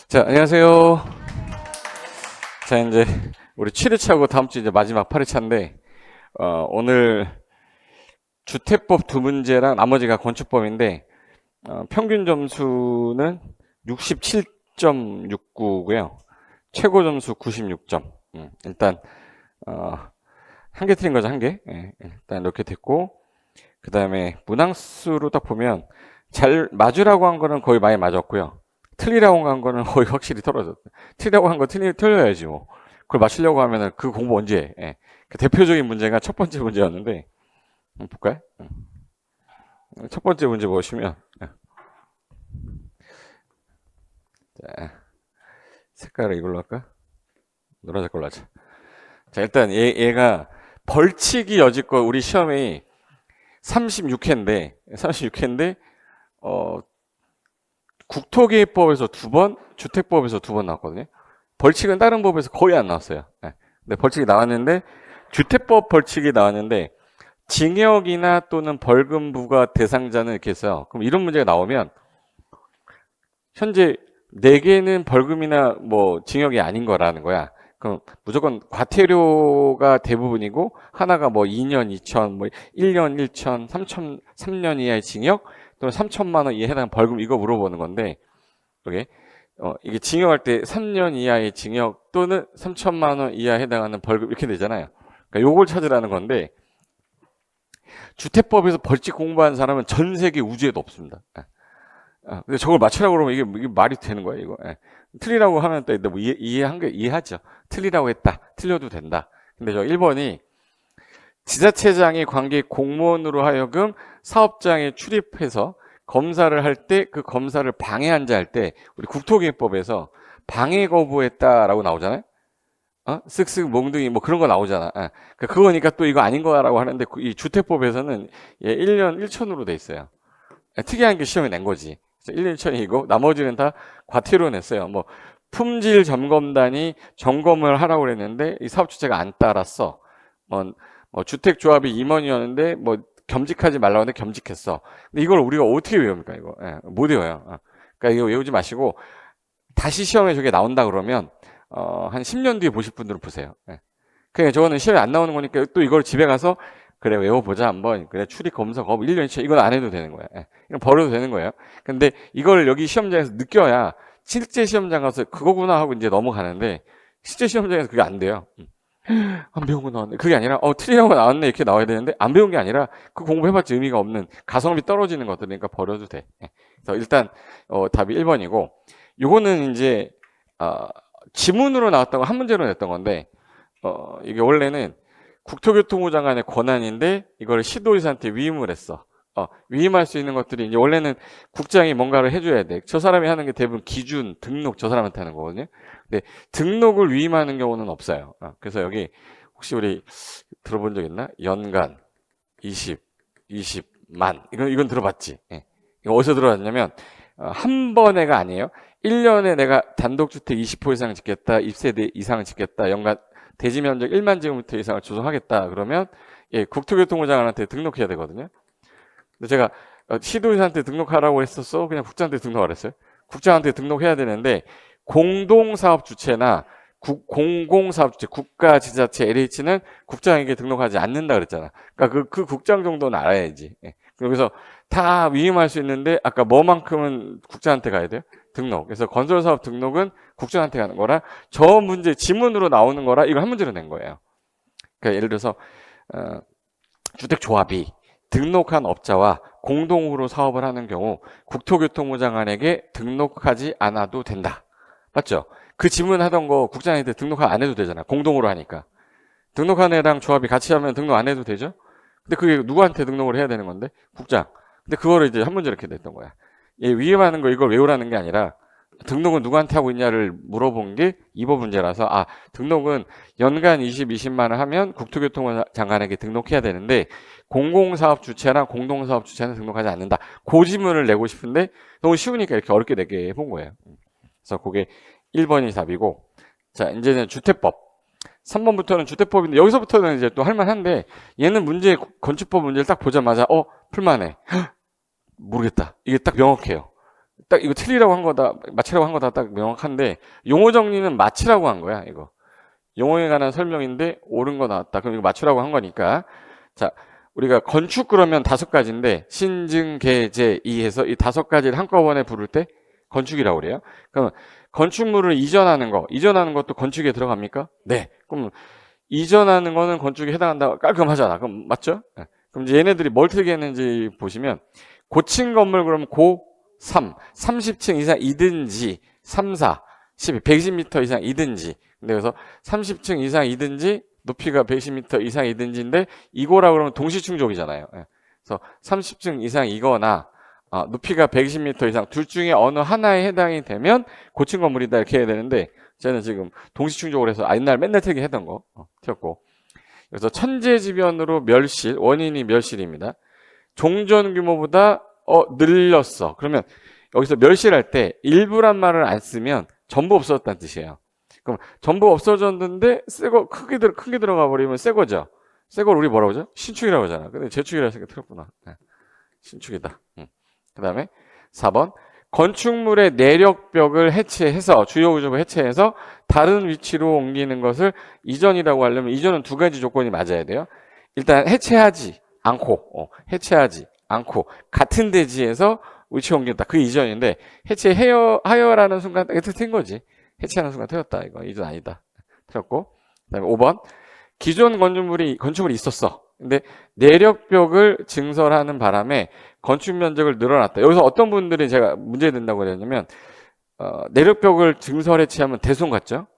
자, 안녕하세요. 자, 이제 우리 7회차고 다음 주 이제 마지막 8회차인데, 오늘 주택법 두 문제랑 나머지가 건축법인데, 평균 점수는 67.69고요. 최고 점수 96점. 일단, 한 개 틀린 거죠, 한 개. 예, 일단 이렇게 됐고, 그 다음에 문항수로 딱 보면, 잘 맞으라고 한 거는 거의 많이 맞았고요. 틀리라고 한 거는 거의 확실히 떨어졌다. 틀리라고 한 거 틀려야지 뭐. 그걸 맞추려고 하면은 그 공부 언제 해? 예. 그 대표적인 문제가 첫 번째 문제였는데, 볼까요? 첫 번째 문제 보시면, 자, 색깔을 이걸로 할까? 노란색 걸로 하자. 자, 일단 얘가 벌칙이 여지껏 우리 시험이 36회인데, 국토기획법에서 두 번, 주택법에서 두 번 나왔거든요. 벌칙은 다른 법에서 거의 안 나왔어요. 근데 벌칙이 나왔는데, 주택법 벌칙이 나왔는데, 징역이나 또는 벌금 부과 대상자는 이렇게 했어요. 그럼 이런 문제가 나오면, 현재 4개는 벌금이나 뭐 징역이 아닌 거라는 거야. 그럼 무조건 과태료가 대부분이고, 하나가 뭐 2년 2천, 뭐 1년 1천, 3년 이하의 징역, 또는 3천만 원 이하에 해당하는 벌금 이거 물어보는 건데, 이게 징역할 때 3년 이하의 징역 또는 3천만 원 이하에 해당하는 벌금 이렇게 되잖아요. 그러니까 요걸 찾으라는 건데, 주택법에서 벌칙 공부한 사람은 전 세계 우주에도 없습니다. 근데 저걸 맞추라고 그러면 이게 말이 되는 거예요, 이거. 틀리라고 하면 또 뭐 이해하죠. 틀리라고 했다. 틀려도 된다. 근데 저 1번이 지자체장이 관계 공무원으로 하여금 사업장에 출입해서 검사를 할 때 그 검사를 방해한 자 할 때 우리 국토기획법에서 방해 거부했다라고 나오잖아요. 쓱쓱 몽둥이 뭐 그런 거 나오잖아. 그거니까 또 이거 아닌 거라고 하는데 이 주택법에서는 1년 1천으로 돼 있어요. 특이한 게 시험에 낸 거지. 1년 1천이고 나머지는 다 과태료 냈어요. 뭐 품질 점검단이 점검을 하라고 그랬는데 이 사업 주체가 안 따랐어. 뭐 주택조합이 임원이었는데 뭐 겸직하지 말라고 했는데 겸직했어. 근데 이걸 우리가 어떻게 외웁니까 이거? 못 외워요. 그러니까 이거 외우지 마시고 다시 시험에 저게 나온다 그러면 한 10년 뒤에 보실 분들은 보세요. 그냥 저거는 시험에 안 나오는 거니까 또 이걸 집에 가서 그래 외워보자 한번. 그래 출입 검사 거부 1년치 이건 안 해도 되는 거야. 이건 버려도 되는 거예요. 근데 이걸 여기 시험장에서 느껴야 실제 시험장 가서 그거구나 하고 이제 넘어가는데 실제 시험장에서 그게 안 돼요. 안 배운 거 나왔네. 그게 아니라 틀리라고 나왔네 이렇게 나와야 되는데 안 배운 게 아니라 그 공부해봤자 의미가 없는 가성비 떨어지는 것들이니까 버려도 돼. 그래서 일단 답이 1번이고 요거는 이제 지문으로 나왔다고 한 문제로 냈던 건데 이게 원래는 국토교통부 장관의 권한인데 이걸 시도의사한테 위임을 했어. 위임할 수 있는 것들이 이제 원래는 국장이 뭔가를 해줘야 돼. 저 사람이 하는 게 대부분 기준, 등록 저 사람한테 하는 거거든요. 근데 등록을 위임하는 경우는 없어요. 그래서 여기 혹시 우리 들어본 적 있나? 연간 20만 이건 들어봤지? 이거 어디서 들어봤냐면 한 번에가 아니에요. 1년에 내가 단독주택 20% 이상 짓겠다, 20세대 이상 짓겠다, 연간 대지 면적 1만 제곱미터 이상을 조성하겠다 그러면 국토교통부 장관한테 등록해야 되거든요. 근데 제가 시도의사한테 등록하라고 했었어? 그냥 국장한테 등록하라 했어요? 국장한테 등록해야 되는데 공동사업 주체나 공공사업 주체, 국가, 지자체, LH는 국장에게 등록하지 않는다 그랬잖아. 그러니까 그 국장 정도는 알아야지. 그래서 다 위임할 수 있는데 아까 뭐만큼은 국장한테 가야 돼요? 등록. 그래서 건설사업 등록은 국장한테 가는 거라 저 문제 지문으로 나오는 거라 이거 한 문제로 낸 거예요. 그러니까 예를 들어서 주택조합이 등록한 업자와 공동으로 사업을 하는 경우 국토교통부 장관에게 등록하지 않아도 된다. 맞죠? 그 지문 하던 거 국장한테 등록 안 해도 되잖아. 공동으로 하니까. 등록한 애랑 조합이 같이 하면 등록 안 해도 되죠? 근데 그게 누구한테 등록을 해야 되는 건데? 국장. 근데 그거를 이제 한 문제 이렇게 냈던 거야. 위임하는 거 이걸 외우라는 게 아니라 등록은 누구한테 하고 있냐를 물어본 게 이 법 문제라서 등록은 연간 20만 원 하면 국토교통부 장관에게 등록해야 되는데 공공사업 주체나 공동사업 주체는 등록하지 않는다. 그 지문을 내고 싶은데 너무 쉬우니까 이렇게 어렵게 내게 해본 거예요. 그래서 그게 1번이 답이고 자 이제는 주택법 3번부터는 주택법인데 여기서부터는 이제 또 할만한데 얘는 문제 건축법 문제를 딱 보자마자 풀만해. 모르겠다. 이게 딱 명확해요. 딱 이거 틀리라고 한 거다, 맞히라고 한 거다 딱 명확한데 용어 정리는 맞히라고 한 거야. 이거 용어에 관한 설명인데 옳은 거 나왔다. 그럼 이거 맞추라고 한 거니까. 자, 우리가 건축 그러면 5가지인데 신증, 계, 제, 이 해서 이 5가지를 한꺼번에 부를 때 건축이라고 그래요. 그럼 건축물을 이전하는 것도 건축에 들어갑니까? 네. 그럼 이전하는 거는 건축에 해당한다. 깔끔하잖아. 그럼 맞죠? 네. 그럼 이제 얘네들이 뭘 특이했는지 보시면 고층 건물 그러면 고 3, 30층 이상이든지 3, 4, 12, 120m 이상이든지. 근데 그래서 30층 이상이든지 높이가 120m 이상이든지인데 이거라 그러면 동시충족이잖아요. 예. 그래서 30층 이상이거나 높이가 120m 이상 둘 중에 어느 하나에 해당이 되면 고층 건물이다 이렇게 해야 되는데 저는 지금 동시충족을 해서 옛날 맨날 틀게 했던 거 틀었고. 그래서 천재지변으로 멸실, 원인이 멸실입니다. 종전 규모보다 늘렸어. 그러면 여기서 멸실할 때 일부란 말을 안 쓰면 전부 없어졌다는 뜻이에요. 그럼 전부 없어졌는데 새거 크게 들어가 버리면 새거죠. 새걸 우리 뭐라고 하죠? 신축이라고 하잖아. 근데 재축이라 해서 틀렸구나. 네. 신축이다. 그 다음에 4번 건축물의 내력벽을 해체해서 주요 구조를 해체해서 다른 위치로 옮기는 것을 이전이라고 하려면 이전은 2가지 조건이 맞아야 돼요. 일단 해체하지 않고 같은 대지에서 위치 옮긴다. 그 이전인데 하여라는 순간 틀린 거지. 해체하는 순간 틀렸다. 이거 이전 아니다. 틀렸고. 그다음에 5번 기존 건축물이 있었어. 근데 내력벽을 증설하는 바람에 건축 면적을 늘어났다. 여기서 어떤 분들이 제가 문제 된다고 그랬냐면 내력벽을 증설에 취하면 대손 같죠?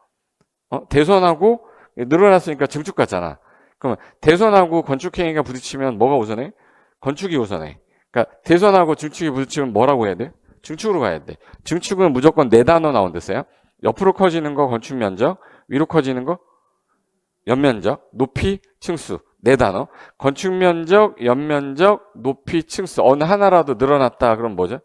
대손하고 늘어났으니까 증축 같잖아. 그러면 대손하고 건축행위가 부딪히면 뭐가 우선해? 건축이 우선해. 그러니까 대손하고 증축이 부딪히면 뭐라고 해야 돼? 증축으로 가야 돼. 증축은 무조건 4단어 나온댔어요. 옆으로 커지는 거 건축 면적, 위로 커지는 거 연면적, 높이, 층수. 4단어. 건축 면적, 연면적, 높이, 층수. 어느 하나라도 늘어났다. 그럼 뭐죠?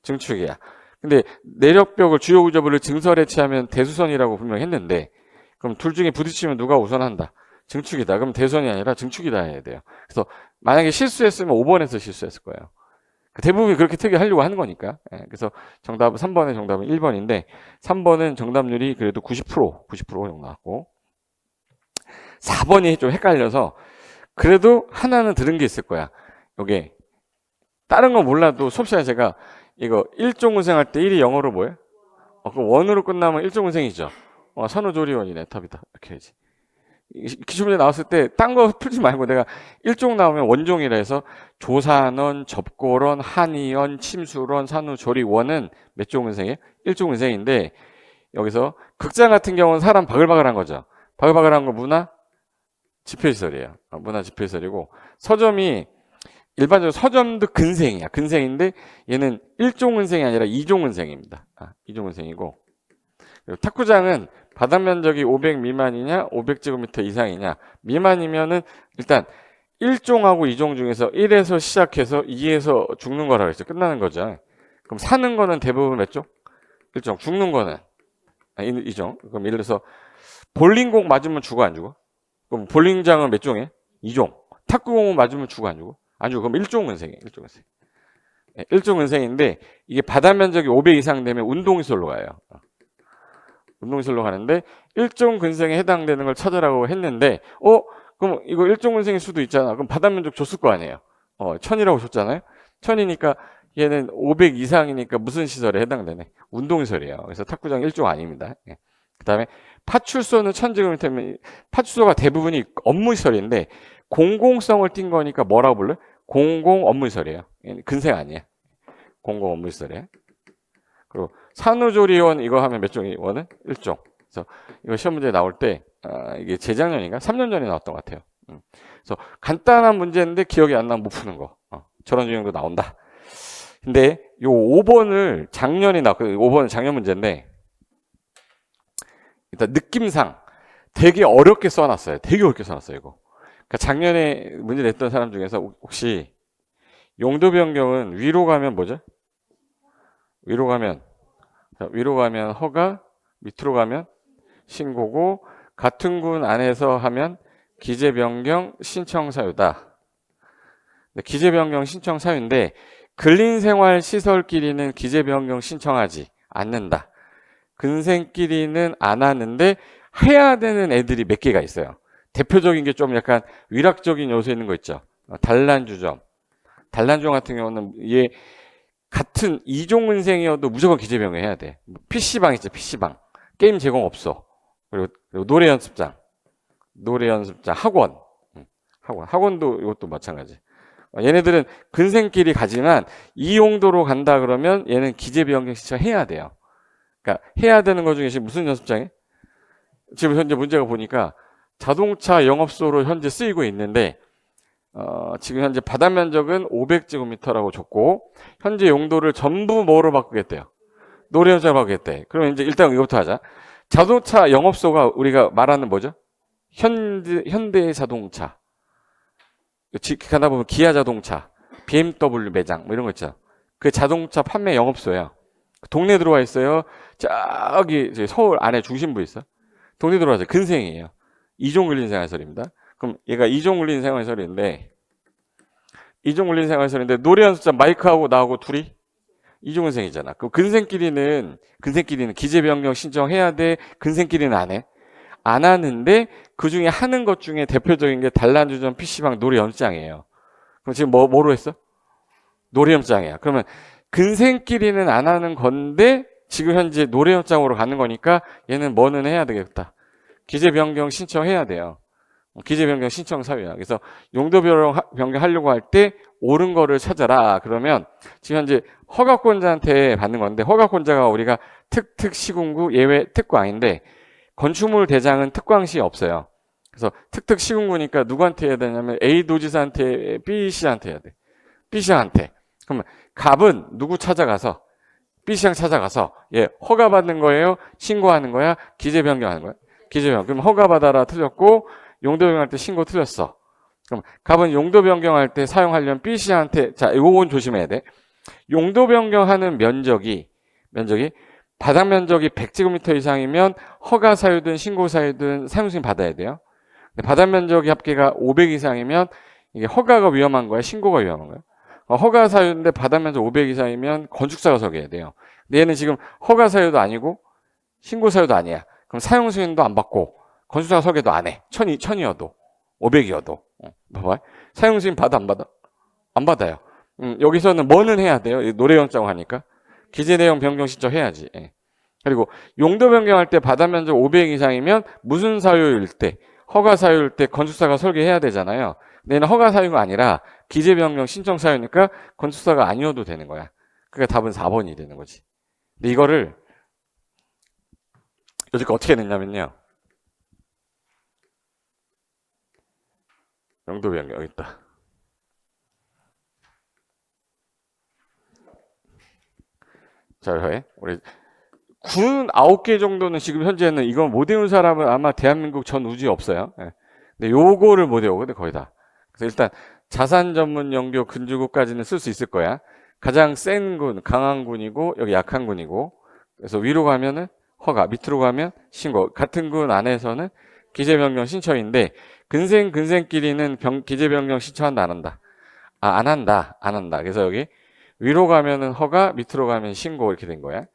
증축이야. 근데 내력벽을 주요 구조물을 증설에 취하면 대수선이라고 분명히 했는데 그럼 둘 중에 부딪히면 누가 우선한다? 증축이다. 그럼 대선이 아니라 증축이다 해야 돼요. 그래서 만약에 실수했으면 5번에서 실수했을 거예요. 대부분이 그렇게 특이하려고 하는 거니까. 그래서 3번의 정답은 1번인데 3번은 정답률이 그래도 90% 정도 나왔고 4번이 좀 헷갈려서 그래도 하나는 들은 게 있을 거야. 요게 다른 건 몰라도 수업 시간에 제가 이거 일종운생 할 때 1이 영어로 뭐예요? 그 원으로 끝나면 일종운생이죠. 산후조리원이네. 답이다. 이렇게 해야지. 기출문제 나왔을 때 딴 거 풀지 말고 내가 일종 나오면 원종이라 해서 조산원, 접고론, 한의원, 침수론, 산후조리원은 몇 종 운생이에요? 일종 운생인데 여기서 극장 같은 경우는 사람 바글바글한 거죠. 바글바글한 거 문화 집회시설이에요. 문화 집회시설이고 서점이 일반적으로 서점도 근생이야. 근생인데 얘는 1종 은생이 아니라 2종 은생입니다. 2종 은생이고 그리고 탁구장은 바닥 면적이 500 미만이냐 500제곱미터 이상이냐 미만이면은 일단 1종하고 2종 중에서 1에서 시작해서 2에서 죽는 거라고 했죠. 끝나는 거죠. 그럼 사는 거는 대부분 몇 종? 1종. 죽는 거는 2종. 그럼 예를 들어서 볼링공 맞으면 죽어 안 죽어? 그럼 볼링장은 몇 종이에요? 2종. 탁구공은 맞으면 죽어 안 죽어? 안 죽어. 그럼 1종 은생이에요. 1종 은생. 1종 은생인데 이게 바닥 면적이 500 이상 되면 운동시설로 가요. 운동시설로 가는데 1종 근생에 해당되는 걸 찾으라고 했는데 그럼 이거 1종 근생일 수도 있잖아. 그럼 바닥 면적 줬을 거 아니에요. 1000이라고 줬잖아요. 1000이니까 얘는 500 이상이니까 무슨 시설에 해당되네? 운동시설이에요. 그래서 탁구장 1종 아닙니다. 그 다음에 파출소는 1000제곱미터면 파출소가 대부분이 업무시설인데 공공성을 띈 거니까 뭐라고 불러요? 공공 업무시설이에요. 근생 아니에요. 공공 업무시설이에요. 그리고 산후조리원 이거 하면 몇 종이 원은? 1종. 그래서 이거 시험 문제 나올 때 이게 재작년인가? 3년 전에 나왔던 것 같아요. 그래서 간단한 문제인데 기억이 안 나면 못 푸는 거. 저런 유형도 나온다. 근데 요 5번을 작년에 나왔거든요. 5번은 작년 문제인데 일단 느낌상 되게 어렵게 써놨어요. 되게 어렵게 써놨어요. 이거. 그러니까 작년에 문제 냈던 사람 중에서 혹시 용도 변경은 위로 가면 뭐죠? 위로 가면 허가, 밑으로 가면 신고고 같은 군 안에서 하면 기재 변경 신청 사유다. 기재 변경 신청 사유인데 근린생활시설끼리는 기재변경 신청하지 않는다. 근생끼리는 안 하는데 해야 되는 애들이 몇 개가 있어요. 대표적인 게 좀 약간 위락적인 요소 있는 거 있죠. 단란주점. 단란주점 같은 경우는 얘 같은 이종은생이어도 무조건 기재변경 해야 돼. PC방 있죠, PC방. 게임 제공 없어. 그리고 노래 연습장, 학원. 학원도 이것도 마찬가지. 얘네들은 근생끼리 가지만 이 용도로 간다 그러면 얘는 기재변경 신청해야 돼요. 그러니까 해야 되는 것 중에 지금 무슨 연습장에? 지금 현재 문제가 보니까 자동차 영업소로 현재 쓰이고 있는데 지금 현재 바다 면적은 500제곱미터라고 줬고 현재 용도를 전부 뭐로 바꾸겠대요? 노래 연습장으로 바꾸겠대. 그러면 이제 일단 이거부터 하자. 자동차 영업소가 우리가 말하는 뭐죠? 현대자동차. 가다 보면 기아자동차, BMW 매장 뭐 이런 거 있죠. 그 자동차 판매 영업소예요. 동네 들어와 있어요. 저기 서울 안에 중심부에 있어. 동네 들어와서 근생이에요. 이종근린생활시설입니다. 그럼 얘가 이종근린생활시설인데 노래 연습장 마이크하고 나하고 둘이 이종근생이잖아. 그럼 근생끼리는 기재변경 신청해야 돼. 근생끼리는 안 해. 안 하는데 그 중에 하는 것 중에 대표적인 게 단란주점 PC방 노래 연습장이에요. 그럼 지금 뭐로 했어? 노래 연습장이야. 그러면 근생끼리는 안 하는 건데 지금 현재 노래 연습장으로 가는 거니까 얘는 뭐는 해야 되겠다. 기재변경 신청해야 돼요. 기재변경 신청 사유야. 그래서 용도 변경하려고 할 때 옳은 거를 찾아라. 그러면 지금 현재 허가권자한테 받는 건데 허가권자가 우리가 특특시군구 예외 특광인데 건축물 대장은 특광시 없어요. 그래서 특특시군구니까 누구한테 해야 되냐면 A 도지사한테 B 씨한테 해야 돼. B 씨한테. 그러면 갑은 누구 찾아가서 B 씨랑 찾아가서 얘 허가받는 거예요? 신고하는 거야? 기재변경하는 거야? 기재변경. 그럼 허가받아라 틀렸고 용도 변경할 때 신고 틀렸어. 그럼 갑은 용도 변경할 때 사용하려면 B 씨한테 자 이건 조심해야 돼. 용도 변경하는 면적이 바닥 면적이 100제곱미터 이상이면 허가 사유든 신고 사유든 사용 승인 받아야 돼요. 근데 바닥 면적이 합계가 500 이상이면 이게 허가가 위험한 거야, 신고가 위험한 거야? 허가 사유인데 바닥 면적 500 이상이면 건축사가 설계해야 돼요. 근데 얘는 지금 허가 사유도 아니고 신고 사유도 아니야. 그럼 사용 승인도 안 받고 건축사가 설계도 안 해. 1000이어도 500이어도. 봐봐. 사용 승인 받아 안 받아? 안 받아요. 여기서는 뭐는 해야 돼요? 노래 연장을 하니까. 기재 내용 변경 신청해야지. 예. 그리고 용도 변경할 때 바다 면적 500 이상이면 무슨 사유일 때, 허가 사유일 때 건축사가 설계해야 되잖아요. 근데 얘는 허가 사유가 아니라 기재 변경 신청 사유니까 건축사가 아니어도 되는 거야. 그러니까 답은 4번이 되는 거지. 근데 이거를 여지껏 어떻게 냈냐면요. 용도 변경 여기 있다. 자, 우리 군 9개 정도는 지금 현재는 이건 못 외운 사람은 아마 대한민국 전 우주에 없어요. 예. 근데 요거를 못 외우거든 거의 다. 그래서 일단 자산 전문 연교 근주구까지는 쓸 수 있을 거야. 가장 센 군, 강한 군이고 여기 약한 군이고. 그래서 위로 가면은 허가, 밑으로 가면 신고. 같은 군 안에서는 기재변경 신청인데 근생끼리는 기재변경 신청한다 안 한다. 안 한다. 그래서 여기 위로 가면은 허가, 밑으로 가면 신고 이렇게 된 거야.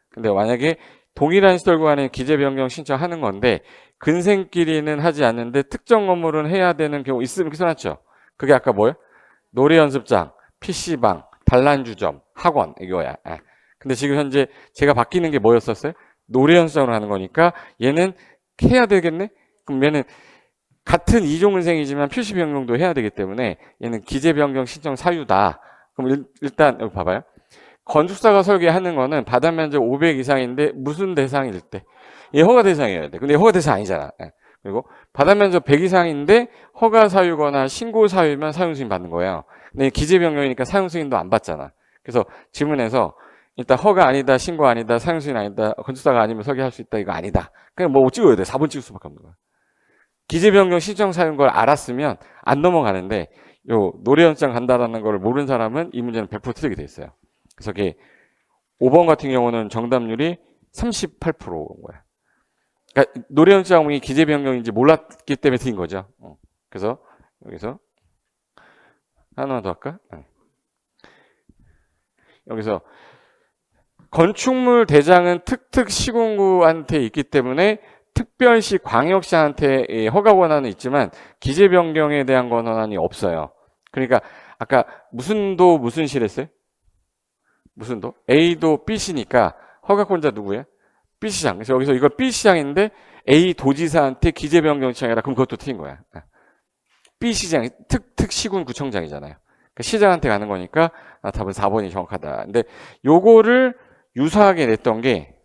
근데 만약에 동일한 시설 구간에 기재 변경 신청하는 건데 근생끼리는 하지 않는데 특정 건물은 해야 되는 경우 있으면 이렇게 써놨죠. 그게 아까 뭐예요? 노래 연습장, PC방, 단란주점, 학원 이거야. 근데 지금 현재 제가 바뀌는 게 뭐였었어요? 노래 연습장으로 하는 거니까 얘는 해야 되겠네? 그럼 얘는 같은 이종은생이지만 표시 변경도 해야 되기 때문에 얘는 기재 변경 신청 사유다. 그럼 일단 여기 봐봐요. 건축사가 설계하는 거는 바닥 면적 500 이상인데 무슨 대상일 때? 얘 허가 대상이어야 돼. 근데 허가 대상 아니잖아. 그리고 바닥 면적 100 이상인데 허가 사유거나 신고 사유면 사용 승인 받는 거예요. 근데 기재 변경이니까 사용 승인도 안 받잖아. 그래서 질문에서 일단 허가 아니다, 신고 아니다, 사용 승인 아니다, 건축사가 아니면 설계할 수 있다 이거 아니다. 그냥 뭐 찍어야 돼. 4번 찍을 수밖에 없는 거야. 기재 변경 신청 사유인 걸 알았으면 안 넘어가는데 요 노래 연장 간다라는 걸 모르는 사람은 이 문제는 100% 틀리게 돼 있어요. 그래서 이게 5번 같은 경우는 정답률이 38%인 거야. 그러니까 노래 연장이 기재 변경인지 몰랐기 때문에 틀린 거죠. 그래서 여기서 하나만 더 할까? 여기서 건축물 대장은 특특 시군구한테 있기 때문에 특별시 광역시한테 허가 권한은 있지만 기재 변경에 대한 권한이 없어요. 그러니까 아까 무슨 도 무슨 시랬어요? 무슨 도? A도 B시니까 허가권자 누구예요? B시장. 그래서 여기서 이거 B시장인데 A 도지사한테 기재 변경 신청해라. 그럼 그것도 틀린 거야. B시장 특시군 구청장이잖아요. 그러니까 시장한테 가는 거니까 답은 4번이 정확하다. 근데 요거를 유사하게 냈던 게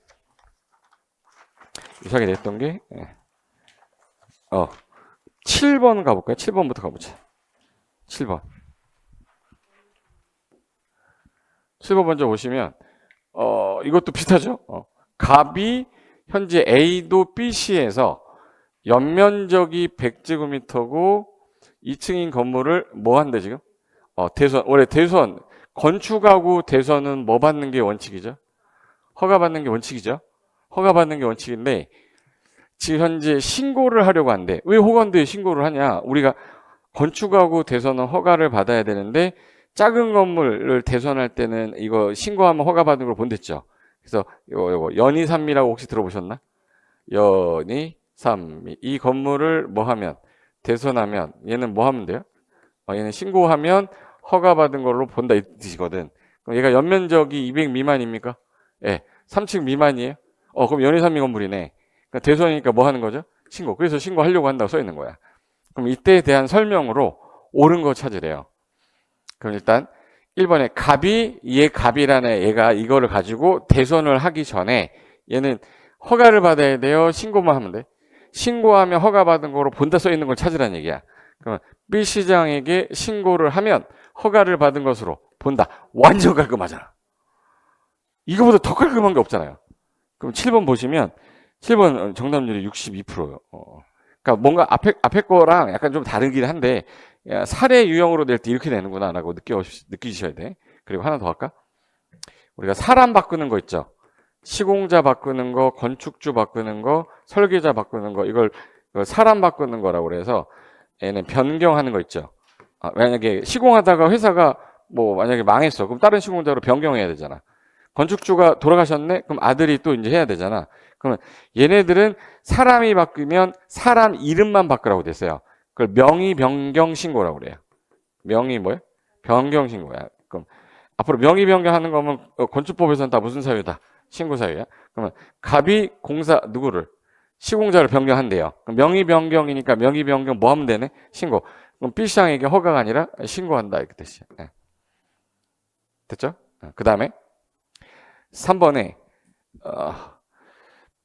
7번 가볼까요? 7번부터 가보자. 7번. 7번 먼저 보시면 이것도 비슷하죠? 갑이 현재 A도 B시에서 연면적이 100제곱미터고 2층인 건물을 뭐 한대 지금? 대선. 원래 대선 건축하고 대선은 뭐 받는 게 원칙이죠? 허가 받는 게 원칙이죠? 허가 받는 게 원칙인데 지금 현재 신고를 하려고 한대. 왜 호건대에 신고를 하냐? 우리가 건축하고 대선은 허가를 받아야 되는데 작은 건물을 대선할 때는 이거 신고하면 허가 받는 걸 본댔죠. 그래서 요거 연희산미라고 혹시 들어보셨나? 연희산미. 이 건물을 뭐 하면 대선하면 얘는 뭐 하면 돼요? 얘는 신고하면 허가 받은 걸로 본다 이 뜻이거든. 그럼 얘가 연면적이 200 미만입니까? 예. 3층 미만이에요? 그럼 연희산미 건물이네. 그러니까 대선이니까 뭐 하는 거죠? 신고. 그래서 신고하려고 한다고 써 있는 거야. 그럼 이때에 대한 설명으로 옳은 거 찾으래요. 그럼 일단 1번에 갑이라는 얘가 이거를 가지고 대선을 하기 전에 얘는 허가를 받아야 돼요? 신고만 하면 돼? 신고하면 허가 받은 거로 본다 써 있는 걸 찾으라는 얘기야. 그러면 B 시장에게 신고를 하면 허가를 받은 것으로 본다. 완전 깔끔하잖아. 이거보다 더 깔끔한 게 없잖아요. 그럼 7번 보시면 7번 정답률이 62%예요. 그러니까 뭔가 앞에 거랑 약간 좀 다르긴 한데 사례 유형으로 낼 때 이렇게 되는구나 라고 느끼셔야 돼. 그리고 하나 더 할까? 우리가 사람 바꾸는 거 있죠. 시공자 바꾸는 거, 건축주 바꾸는 거, 설계자 바꾸는 거, 이걸 사람 바꾸는 거라고 그래서 얘는 변경하는 거 있죠. 만약에 시공하다가 회사가 뭐 만약에 망했어. 그럼 다른 시공자로 변경해야 되잖아. 건축주가 돌아가셨네? 그럼 아들이 또 이제 해야 되잖아. 그러면 얘네들은 사람이 바뀌면 사람 이름만 바꾸라고 됐어요. 그걸 명의 변경 신고라고 그래요. 명의 뭐예요? 변경 신고야. 그럼 앞으로 명의 변경하는 거면 건축법에서는 다 무슨 사유다? 신고 사유야. 그러면 갑이 공사 누구를? 시공자를 변경한대요. 그럼 명의 변경이니까 명의 변경 뭐 하면 되네? 신고. 그럼 B시장에게 허가가 아니라 신고한다 이렇게 뜻이야. 네. 됐죠? 그 다음에 3번에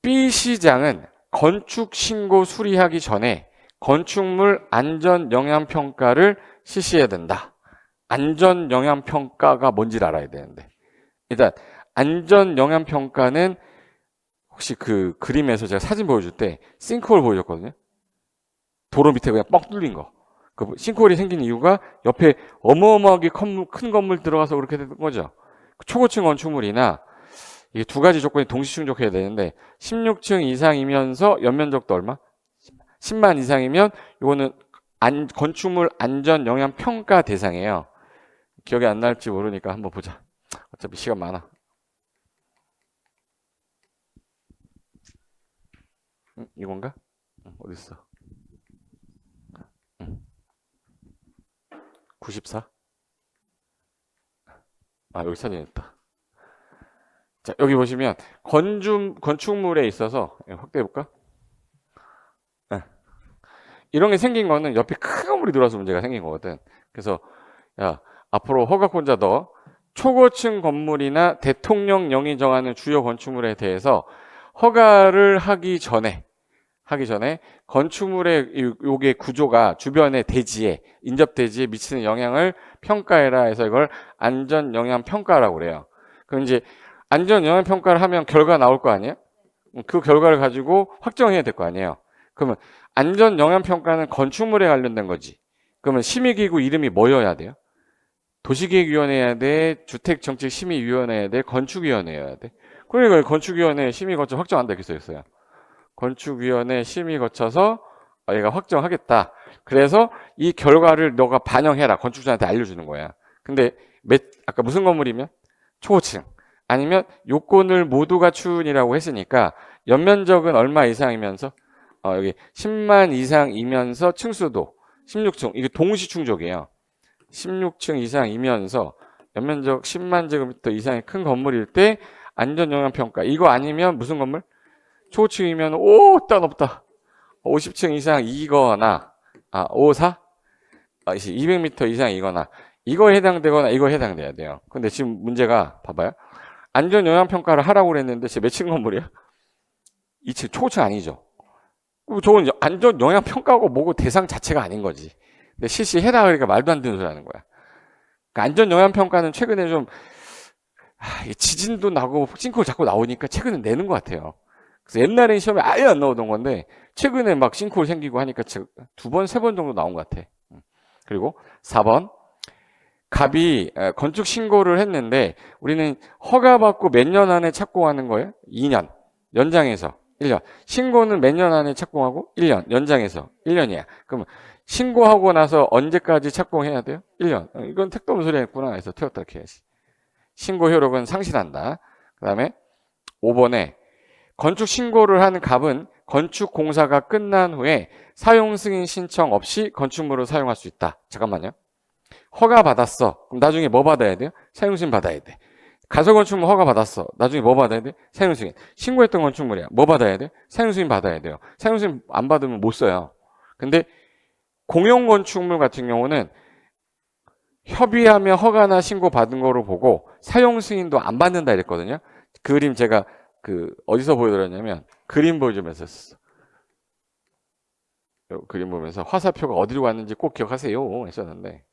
B시장은 건축 신고 수리하기 전에 건축물 안전영향평가를 실시해야 된다. 안전영향평가가 뭔지를 알아야 되는데 일단 안전영향평가는 혹시 그 그림에서 제가 사진 보여줄 때 싱크홀 보여줬거든요. 도로 밑에 그냥 뻥 뚫린 거. 그 싱크홀이 생긴 이유가 옆에 어마어마하게 큰 건물 들어가서 그렇게 된 거죠. 초고층 건축물이나 이게 두 가지 조건이 동시 충족해야 되는데 16층 이상이면서 연면적도 얼마? 10만 이상이면 이거는 건축물 안전 영향 평가 대상이에요. 기억이 안 날지 모르니까 한번 보자. 어차피 시간 많아. 이건가? 어딨어? 94? 여기 사진 있다. 자, 여기 보시면 건축물에 있어서 확대해볼까? 네. 이런 게 생긴 거는 옆에 큰 건물이 들어와서 문제가 생긴 거거든. 그래서 야, 앞으로 허가권자 너 초고층 건물이나 대통령령이 정하는 주요 건축물에 대해서 허가를 하기 전에 건축물의 요게 구조가 주변의 대지에 인접 대지에 미치는 영향을 평가해라 해서 이걸 안전 영향 평가라고 그래요. 그럼 이제 안전 영향 평가를 하면 결과 나올 거 아니에요? 그 결과를 가지고 확정해야 될 거 아니에요. 그러면 안전 영향 평가는 건축물에 관련된 거지. 그러면 심의기구 이름이 뭐여야 돼요? 도시계획위원회여야 돼, 주택정책심의위원회여야 돼, 건축위원회여야 돼. 그러니까 건축위원회 심의 거쳐 확정한다 이렇게 써 있어요. 건축위원회 심의 거쳐서 얘가 확정하겠다. 그래서 이 결과를 너가 반영해라. 건축주한테 알려주는 거야. 근데 아까 무슨 건물이면? 초고층. 아니면 요건을 모두 갖춘이라고 했으니까 연면적은 얼마 이상이면서 여기 10만 이상이면서 층수도 16층. 이게 동시 충족이에요. 16층 이상이면서 연면적 10만 제곱미터 이상의 큰 건물일 때 안전영향평가. 이거 아니면 무슨 건물? 초고층이면 딱 높다. 50층 이상이거나 54? 200m 이상이거나 이거에 해당되거나 이거에 해당돼야 돼요. 근데 지금 문제가 봐봐요. 안전영향평가를 하라고 그랬는데 지금 몇 층 건물이야? 2층, 초고층 아니죠. 저건 안전영향평가고 뭐고 대상 자체가 아닌 거지. 근데 실시해라 그러니까 말도 안 되는 소리 하는 거야. 그러니까 안전영향평가는 최근에 좀 지진도 나고 싱크홀 자꾸 나오니까 최근에 내는 것 같아요. 그래서 옛날엔 시험에 아예 안 나오던 건데 최근에 막 싱크홀 생기고 하니까 2번, 3번 정도 나온 것 같아. 그리고 4번. 갑이 건축 신고를 했는데 우리는 허가받고 몇 년 안에 착공하는 거예요? 2년. 연장해서 1년. 신고는 몇 년 안에 착공하고 1년. 연장해서 1년이야. 그럼 신고하고 나서 언제까지 착공해야 돼요? 1년. 이건 택도 없는 소리 했구나 해서 태웠다 이렇게 해야지. 신고 효력은 상실한다. 그 다음에 5번에 건축 신고를 한 갑은 건축 공사가 끝난 후에 사용 승인 신청 없이 건축물을 사용할 수 있다. 잠깐만요. 허가 받았어. 그럼 나중에 뭐 받아야 돼요? 사용 승인 받아야 돼. 가설건축물 허가 받았어. 나중에 뭐 받아야 돼? 사용 승인. 신고했던 건축물이야. 뭐 받아야 돼? 사용 승인 받아야 돼요. 사용 승인 안 받으면 못 써요. 근데 공용 건축물 같은 경우는 협의하며 허가나 신고 받은 거로 보고 사용 승인도 안 받는다 이랬거든요. 그림 제가 어디서 보여드렸냐면 그림 보여주면서 했었어. 그림 보면서 화살표가 어디로 갔는지 꼭 기억하세요 했었는데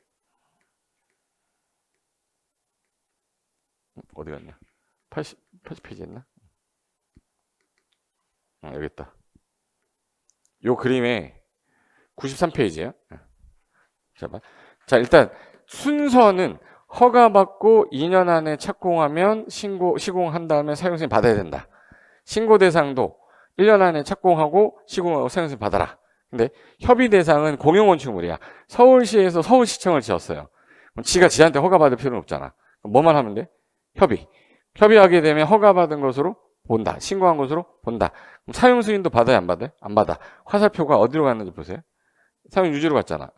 어디 갔냐? 80페이지 했나? 여기 있다. 요 그림에 93페이지야. 자, 일단 순서는 허가받고 2년 안에 착공하면 시공한 다음에 사용승인 받아야 된다. 신고 대상도 1년 안에 착공하고 시공하고 사용승인 받아라. 근데 협의 대상은 공용건축물이야. 서울시에서 서울시청을 지었어요. 그럼 지가 지한테 허가받을 필요는 없잖아. 그럼 뭐만 하면 돼? 협의하게 되면 허가받은 것으로 본다. 신고한 것으로 본다. 그럼 사용승인도 받아야 안 받아요? 안 받아. 화살표가 어디로 갔는지 보세요. 사용 유지로 갔잖아.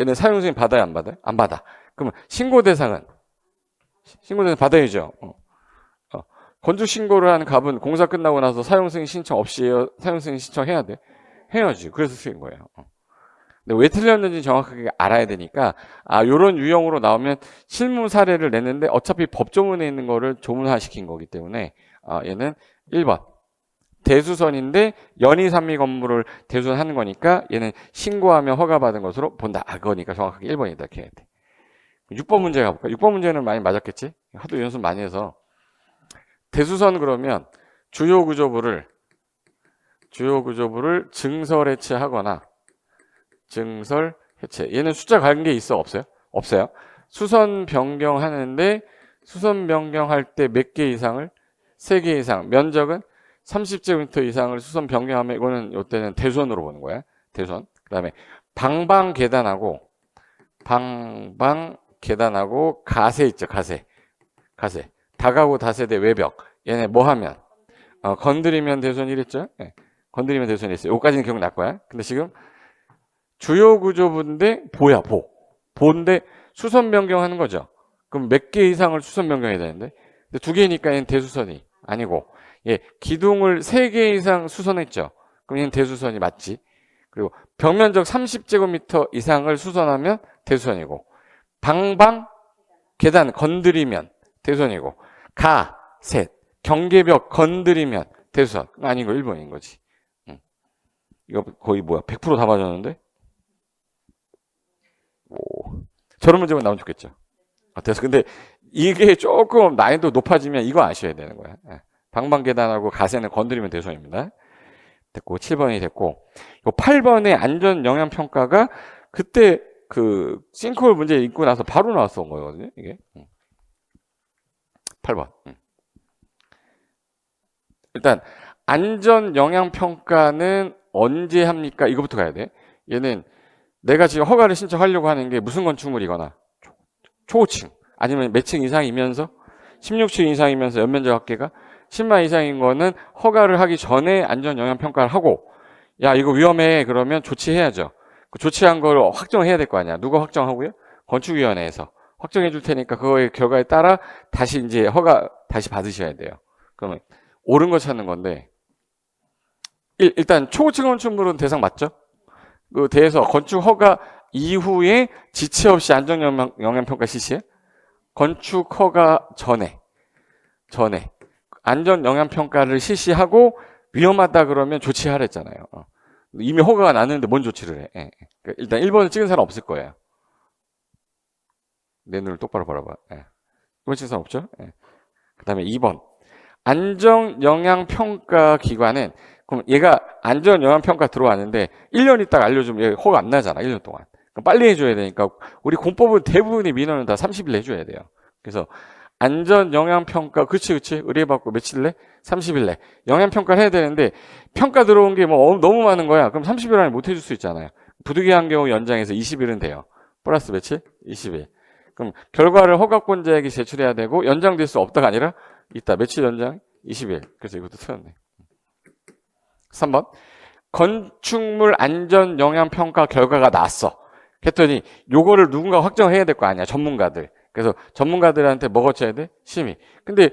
얘는 사용승인 받아야 안 받아요? 안 받아. 그러면 신고 대상은 받아야죠. 건축 신고를 한 갑은 공사 끝나고 나서 사용승인 신청 없이 사용승인 신청해야 돼? 해야지. 그래서 쓰인 거예요. 근데 왜 틀렸는지 정확하게 알아야 되니까 요런 유형으로 나오면 실무 사례를 냈는데 어차피 법조문에 있는 거를 조문화 시킨 거기 때문에 얘는 1번 대수선인데 연희3미 건물을 대수선하는 거니까 얘는 신고하면 허가받은 것으로 본다. 그거니까 정확하게 1번이다 이렇게 해야 돼. 6번 문제 가볼까? 6번 문제는 많이 맞았겠지? 하도 연습 많이 해서 대수선 그러면 주요 구조부를 증설 해체하거나 증설 해체. 얘는 숫자 관계 있어? 없어요? 없어요. 수선 변경하는데 수선 변경할 때 몇 개 이상을? 3개 이상. 면적은 30제곱미터 이상을 수선 변경하면 이거는 이때는 대수선으로 보는 거야. 대수선. 그 다음에 방방 계단하고 가세 있죠. 가세. 다가구 다세대 외벽. 얘네 뭐 하면? 건드리면 대수선 이랬죠? 네. 건드리면 대수선 있어요. 여기까지는 기억날 거야. 근데 지금 주요 구조부인데 보인데 수선 변경하는 거죠. 그럼 몇 개 이상을 수선 변경해야 되는데 2개니까 얘는 대수선이 아니고 기둥을 3개 이상 수선했죠. 그럼 얘는 대수선이 맞지. 그리고 벽면적 30제곱미터 이상을 수선하면 대수선이고 방방 계단 건드리면 대수선이고 셋 경계벽 건드리면 대수선 아닌 거 1번인 거지. 이거 거의 100% 다 맞았는데 저런 문제만 나오면 좋겠죠. 그래서 근데 이게 조금 난이도 높아지면 이거 아셔야 되는 거야. 방방계단하고 가세는 건드리면 대수선입니다. 됐고 7번이 됐고 8번의 안전영향평가가 그때 싱크홀 문제 있고 나서 바로 나왔던 거거든요. 이게 8번. 일단 안전영향평가는 언제 합니까? 이거부터 가야 돼. 얘는 내가 지금 허가를 신청하려고 하는 게 무슨 건축물이거나 초고층 아니면 몇 층 이상이면서 16층 이상이면서 연면적 합계가 10만 이상인 거는 허가를 하기 전에 안전영향평가를 하고 야 이거 위험해 그러면 조치해야죠. 그 조치한 걸 확정해야 될 거 아니야. 누가 확정하고요? 건축위원회에서 확정해 줄 테니까 그거의 결과에 따라 다시 이제 허가 다시 받으셔야 돼요. 그러면 옳은 거 찾는 건데 일단 초고층 건축물은 대상 맞죠? 그 대해서 건축 허가 이후에 지체 없이 안전영향평가 실시해? 건축 허가 전에 안전영향평가를 실시하고 위험하다 그러면 조치하랬잖아요. 이미 허가가 났는데 뭔 조치를 해? 예. 그러니까 일단 1번을 찍은 사람 없을 거예요. 내 눈을 똑바로 바라봐. 예. 1번 찍은 사람 없죠? 예. 그 다음에 2번 안전영향평가 기관은 그럼 얘가 안전영향평가 들어왔는데 1년 있다가 알려주면 얘 허가 안 나잖아. 1년 동안. 그럼 빨리 해줘야 되니까 우리 공법은 대부분의 민원은 다 30일 해줘야 돼요. 그래서 안전영향평가 그치 의뢰받고 며칠 내? 30일 내 영향평가를 해야 되는데 평가 들어온 게 뭐 너무 많은 거야. 그럼 30일 안에 못 해줄 수 있잖아요. 부득이한 경우 연장해서 20일은 돼요. 플러스 며칠? 20일. 그럼 결과를 허가권자에게 제출해야 되고 연장될 수 없다가 아니라 있다. 며칠 연장? 20일. 그래서 이것도 틀렸네. 3번 건축물 안전영향평가 결과가 나왔어. 했더니 요거를 누군가 확정해야 될 거 아니야. 전문가들. 그래서 전문가들한테 뭐 거쳐야 돼? 심의. 근데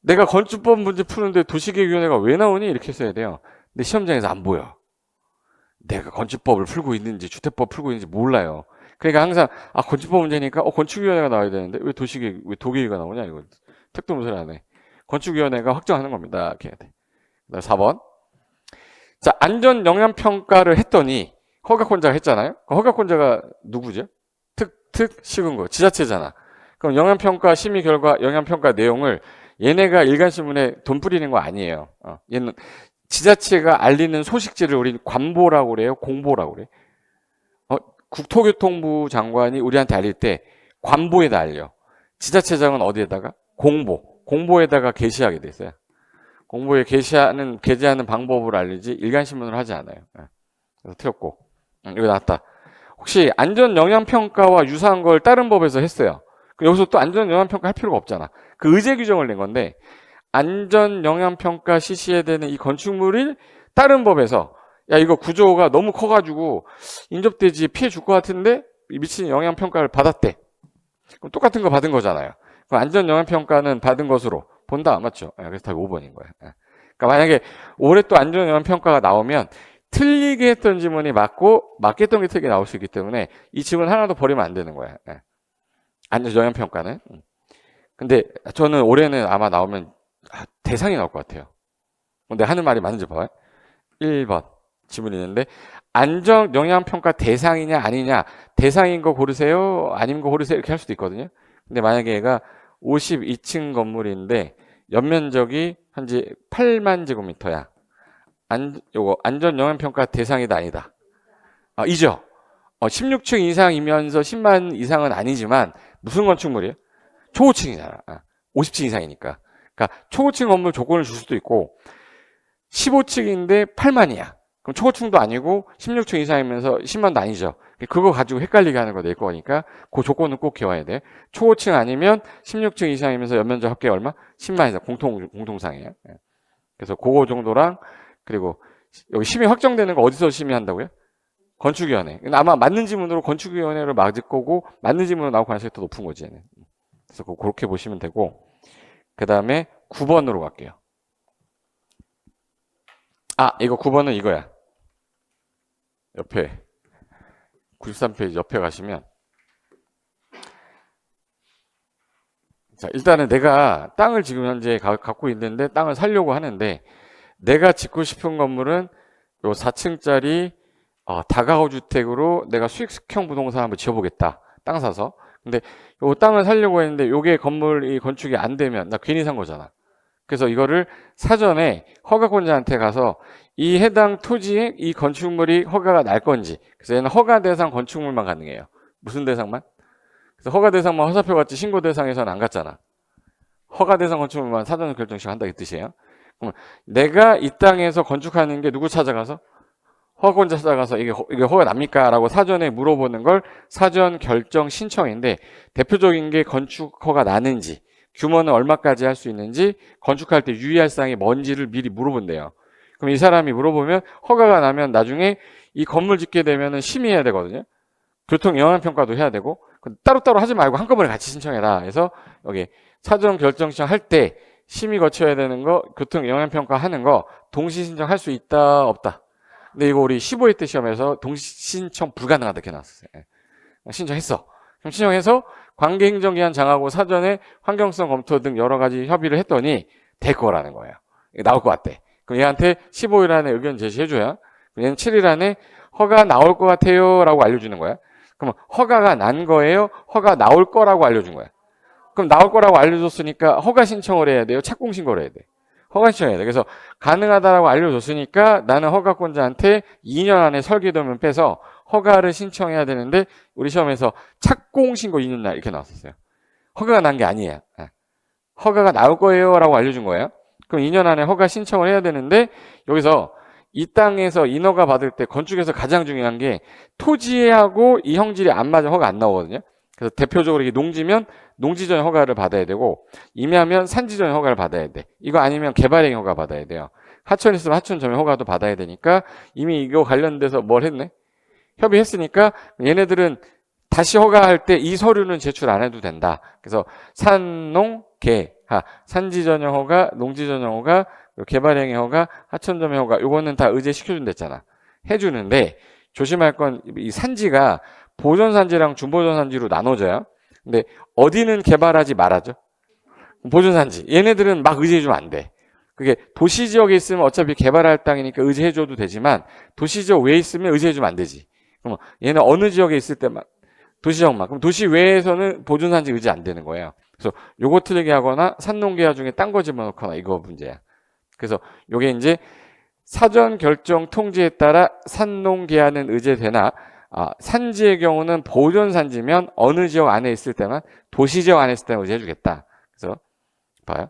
내가 건축법 문제 푸는데 도시계획위원회가 왜 나오니? 이렇게 써야 돼요. 근데 시험장에서 안 보여. 내가 건축법을 풀고 있는지 주택법 풀고 있는지 몰라요. 그러니까 항상 건축법 문제니까 건축위원회가 나와야 되는데 왜 도계위가 나오냐 이거 택도무소리 안 해. 건축위원회가 확정하는 겁니다. 이렇게 해야 돼. 그다음 4번 자 안전영향평가를 했더니 허가권자가 했잖아요. 허가권자가 누구죠? 식은 거 지자체잖아. 그럼 영향평가 심의 결과 영향평가 내용을 얘네가 일간신문에 돈 뿌리는 거 아니에요. 얘는 지자체가 알리는 소식지를 우리 관보라고 그래요. 공보라고 그래. 국토교통부 장관이 우리한테 알릴 때 관보에다 알려. 지자체장은 어디에다가? 공보에다가 게시하게 돼 있어요. 공보에 게시하는 방법을 알리지 일간신문으로 하지 않아요. 그래서 틀렸고 이거 나왔다. 혹시 안전영향평가와 유사한 걸 다른 법에서 했어요. 여기서 또 안전영향평가 할 필요가 없잖아. 그 의제 규정을 낸 건데 안전영향평가 실시해야 되는 이 건축물이 다른 법에서 야 이거 구조가 너무 커가지고 인접대지에 피해 줄 것 같은데 미친 영향평가를 받았대. 그럼 똑같은 거 받은 거잖아요. 그럼 안전영향평가는 받은 것으로 본다. 맞죠? 그래서 답이 5번인 거예요. 그러니까 만약에 올해 또 안전영향평가가 나오면 틀리게 했던 지문이 맞고 맞게 했던 게 틀리게 나올 수 있기 때문에 이 지문 하나도 버리면 안 되는 거야. 안전영향평가는. 근데 저는 올해는 아마 나오면 대상이 나올 것 같아요. 근데 하는 말이 맞는지 봐요. 1번 지문이 있는데 안전영향평가 대상이냐 아니냐 대상인 거 고르세요 아닌 거 고르세요 이렇게 할 수도 있거든요. 근데 만약에 얘가 52층 건물인데 연면적이 현재 8만 제곱미터야. 요거 안전영향평가 대상이다 아니다. 이죠. 16층 이상이면서 10만 이상은 아니지만 무슨 건축물이에요? 초고층이잖아. 50층 이상이니까. 그러니까 초고층 건물 조건을 줄 수도 있고 15층인데 8만이야. 그럼 초고층도 아니고 16층 이상이면서 10만도 아니죠. 그거 가지고 헷갈리게 하는 거 낼 거니까 그 조건은 꼭 기억해야 돼. 초고층 아니면 16층 이상이면서 연면적 합계 얼마? 10만 이상. 공통상이에요. 그래서 그거 정도랑 그리고 여기 심의 확정되는 거 어디서 심의한다고요? 건축위원회. 아마 맞는 지문으로 건축위원회를 맞을 거고 맞는 지문으로 나올 가능성이 더 높은 거지. 얘는. 그래서 그렇게 보시면 되고 그 다음에 9번으로 갈게요. 이거 9번은 이거야. 옆에 93페이지 옆에 가시면 자 일단은 내가 땅을 지금 현재 갖고 있는데 땅을 사려고 하는데 내가 짓고 싶은 건물은 요 4층짜리 다가구 주택으로 내가 수익형 부동산 한번 지어보겠다. 땅 사서. 근데 요 땅을 사려고 했는데 요게 건물이 건축이 안 되면 나 괜히 산 거잖아. 그래서 이거를 사전에 허가권자한테 가서 이 해당 토지에 이 건축물이 허가가 날 건지. 그래서 얘는 허가 대상 건축물만 가능해요. 무슨 대상만? 그래서 허가 대상만 허사표 갔지 신고 대상에서는 안 갔잖아. 허가 대상 건축물만 사전 결정식 한다 이 뜻이에요. 그럼 내가 이 땅에서 건축하는 게 누구 찾아가서? 허가권자 찾아가서 이게 허가 납니까? 라고 사전에 물어보는 걸 사전 결정 신청인데 대표적인 게 건축 허가 나는지 규모는 얼마까지 할 수 있는지, 건축할 때 유의할 사항이 뭔지를 미리 물어본대요. 그럼 이 사람이 물어보면 허가가 나면 나중에 이 건물 짓게 되면은 심의해야 되거든요. 교통 영향평가도 해야 되고, 따로따로 하지 말고 한꺼번에 같이 신청해라. 그래서 여기 사전 결정 신청할 때 심의 거쳐야 되는 거, 교통 영향평가 하는 거 동시 신청할 수 있다 없다. 근데 이거 우리 15회 때 시험에서 동시 신청 불가능하다 이렇게 나왔어요. 신청했어. 그럼 신청해서 관계행정기한 장하고 사전에 환경성 검토 등 여러 가지 협의를 했더니 될 거라는 거예요. 나올 것 같대. 그럼 얘한테 15일 안에 의견 제시해줘야, 얘는 7일 안에 허가 나올 것 같아요 라고 알려주는 거야. 그럼 허가가 난 거예요? 허가 나올 거라고 알려준 거야. 그럼 나올 거라고 알려줬으니까 허가 신청을 해야 돼요? 착공 신고를 해야 돼? 허가 신청해야 돼. 그래서 가능하다라고 알려줬으니까 나는 허가권자한테 2년 안에 설계도면 빼서 허가를 신청해야 되는데, 우리 시험에서 착공 신고 2년 날 이렇게 나왔었어요. 허가가 난 게 아니에요. 허가가 나올 거예요 라고 알려준 거예요. 그럼 2년 안에 허가 신청을 해야 되는데, 여기서 이 땅에서 인허가 받을 때 건축에서 가장 중요한 게 토지하고 이 형질이 안 맞으면 허가 안 나오거든요. 그래서 대표적으로 이게 농지면 농지 전용 허가를 받아야 되고, 임야면 산지 전용 허가를 받아야 돼. 이거 아니면 개발행위 허가 받아야 돼요. 하천 있으면 하천 전용 허가도 받아야 되니까 이미 이거 관련돼서 뭘 했네? 협의했으니까 얘네들은 다시 허가할 때 이 서류는 제출 안 해도 된다. 그래서 산농, 개, 하, 산지 전용 허가, 농지 전용 허가, 개발행위 허가, 하천 전용 허가, 요거는 다 의제시켜준댔잖아. 해주는데 조심할 건 이 산지가 보존산지랑 준보존산지로 나눠져요. 근데 어디는 개발하지 말아죠. 보존산지. 얘네들은 막 의지해주면 안 돼. 그게 도시지역에 있으면 어차피 개발할 땅이니까 의지해줘도 되지만 도시지역 외에 있으면 의지해주면 안 되지. 그럼 얘는 어느 지역에 있을 때만 도시지역만. 그럼 도시 외에서는 보존산지 의지 안 되는 거예요. 그래서 요거 틀리게 하거나 산농계약 중에 딴 거 집어넣거나 이거 문제야. 그래서 요게 이제 사전 결정 통지에 따라 산농계약은 의제되나, 산지의 경우는 보존산지면 어느 지역 안에 있을 때만, 도시지역 안에 있을 때만 의지해주겠다. 그래서 봐요.